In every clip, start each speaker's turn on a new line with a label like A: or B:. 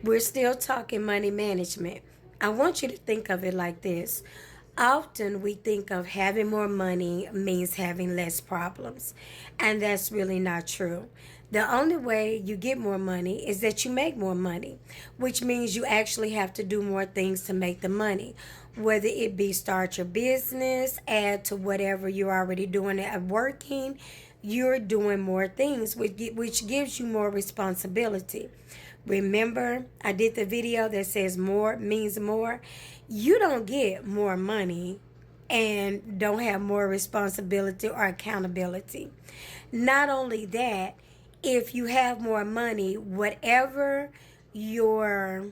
A: We're still talking money management. I want you to think of it like this. Often we think of having more money means having less problems, and that's really not true. The only way you get more money is that you make more money, which means you actually have to do more things to make the money. Whether it be start your business, add to whatever you're already doing at working, you're doing more things, which gives you more responsibility. Remember, I did the video that says more means more. You don't get more money and don't have more responsibility or accountability. Not only that, if you have more money, whatever your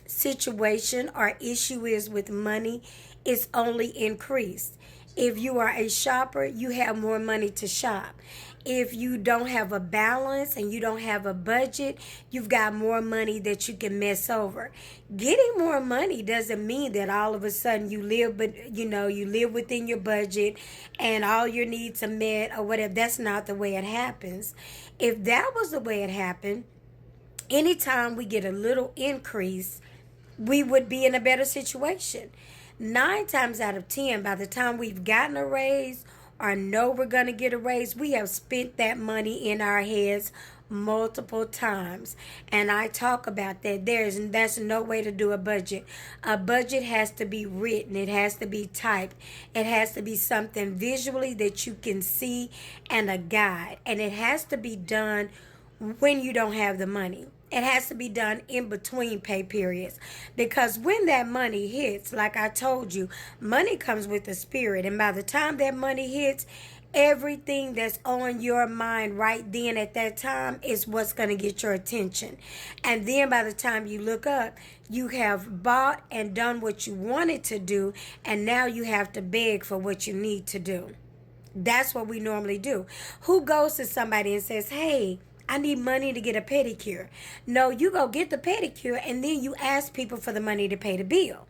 A: situation or issue is with money is only increased. If you are a shopper, you have more money to shop. If you don't have a balance and you don't have a budget, you've got more money that you can mess over. Getting more money doesn't mean that all of a sudden you live, but you live within your budget and all your needs are met or whatever. That's not the way it happens. If that was the way it happened, anytime we get a little increase, we would be in a better situation. 9 times out of 10, by the time we've gotten a raise or know we're going to get a raise, we have spent that money in our heads multiple times. And I talk about that. That's no way to do a budget. A budget has to be written. It has to be typed. It has to be something visually that you can see and a guide. And it has to be done when you don't have the money. It has to be done in between pay periods, because when that money hits, like I told you, money comes with the spirit, and by the time that money hits, everything that's on your mind right then at that time is what's going to get your attention. And then by the time you look up, you have bought and done what you wanted to do, and now you have to beg for what you need to do. That's what we normally do. Who goes to somebody and says, hey, I need money to get a pedicure? No, you go get the pedicure and then you ask people for the money to pay the bill.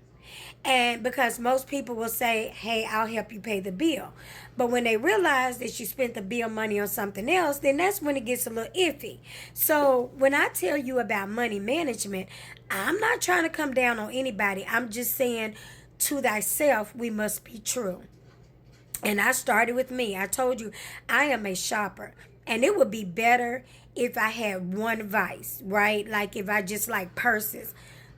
A: And because most people will say, hey, I'll help you pay the bill. But when they realize that you spent the bill money on something else, then that's when it gets a little iffy. So when I tell you about money management, I'm not trying to come down on anybody. I'm just saying, to thyself, we must be true. And I started with me. I told you I am a shopper. And it would be better if I had one vice, right? Like if I just like purses.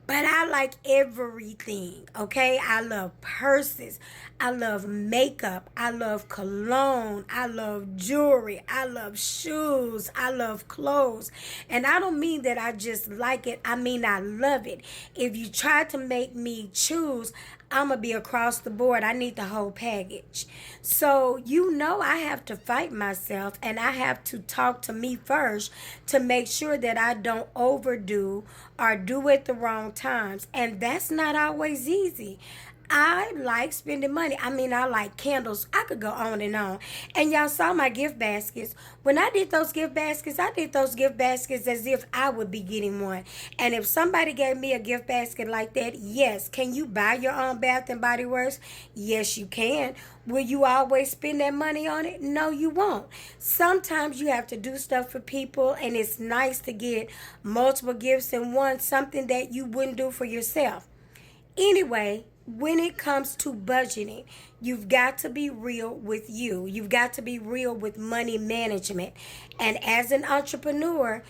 A: But I like everything, okay? I love purses. I love makeup. I love cologne. I love jewelry. I love shoes. I love clothes. And I don't mean that I just like it. I mean I love it. If you try to make me choose, I'm going to be across the board. I need the whole package. So, I have to fight myself and I have to talk to me first to make sure that I don't overdo or do at the wrong times. And that's not always easy. I like spending money. I mean, I like candles. I could go on and on. And y'all saw my gift baskets. When I did those gift baskets, I did those gift baskets as if I would be getting one. And if somebody gave me a gift basket like that, yes. Can you buy your own Bath and Body Works? Yes, you can. Will you always spend that money on it? No, you won't. Sometimes you have to do stuff for people, and it's nice to get multiple gifts in one, something that you wouldn't do for yourself. Anyway, when it comes to budgeting, you've got to be real with you. You've got to be real with money management. And as an entrepreneur,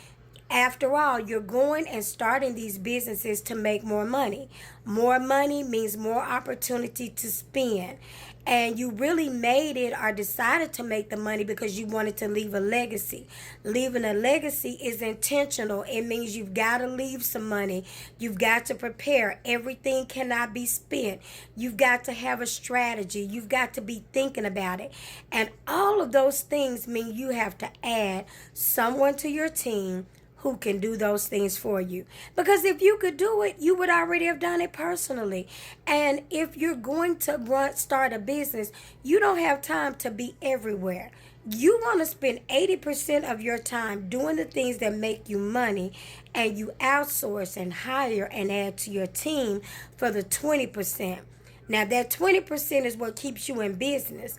A: after all, you're going and starting these businesses to make more money. More money means more opportunity to spend. And you really made it or decided to make the money because you wanted to leave a legacy. Leaving a legacy is intentional. It means you've got to leave some money. You've got to prepare. Everything cannot be spent. You've got to have a strategy. You've got to be thinking about it. And all of those things mean you have to add someone to your team who can do those things for you. Because if you could do it, you would already have done it personally. And if you're going to start a business, you don't have time to be everywhere. You want to spend 80% of your time doing the things that make you money, and you outsource and hire and add to your team for the 20%. Now that 20% is what keeps you in business,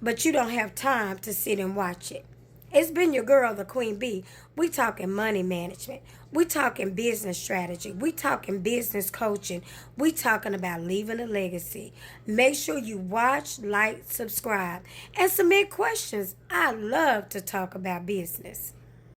A: but you don't have time to sit and watch it. It's been your girl, the Queen Bee. We talking money management. We talking business strategy. We talking business coaching. We talking about leaving a legacy. Make sure you watch, like, subscribe, and submit questions. I love to talk about business.